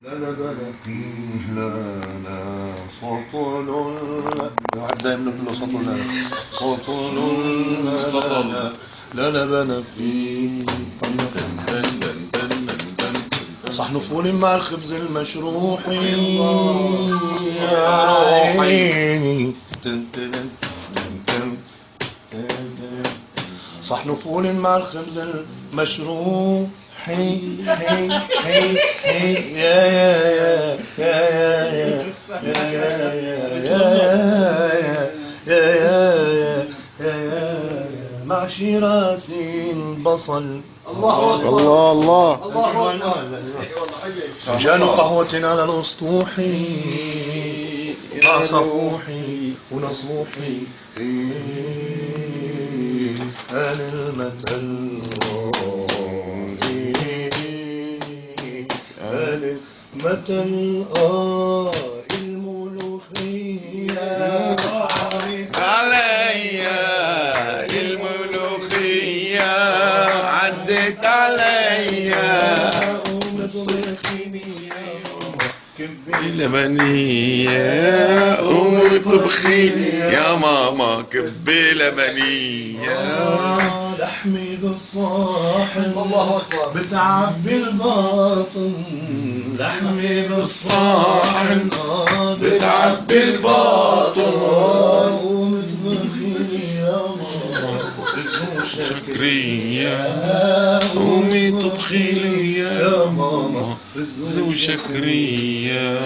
لا لبن فيه لا لا سطل دايما نقول له سطل لا سطل لا لا لا لبن فيه صحن فول مع الخبز المشروح يا روحي صحن فول مع الخبز المشروح حي حي حي حي يا يا يا يا يا يا يا مع شيراسين بصل الله الله الله الله فنجان قهوة على الأسطوح مع صفوحي ونصوحي آل المثل آل المثل الملوخية عليا الملوخية عدت عليا لبنية أمي طبخي يا ماما كبي لبنية لحمي بالصاحن الله أكبر بتعبي الباطن لحمي بالصاحن بتعبي الباطن ومطبخي يا ماما شكرية أمي طبخي لي يا ماما زو شكرية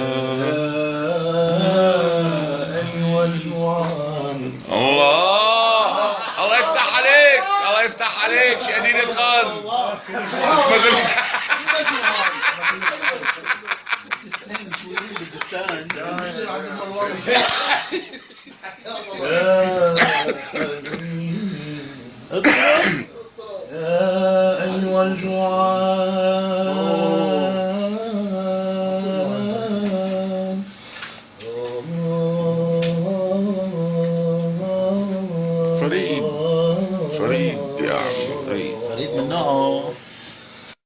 أيوة الجوعان الله الله يفتح عليك الله يفتح عليك شديد الغاز يا أيها الجوعان فريد فريد يا عم فريد فريد من نوعه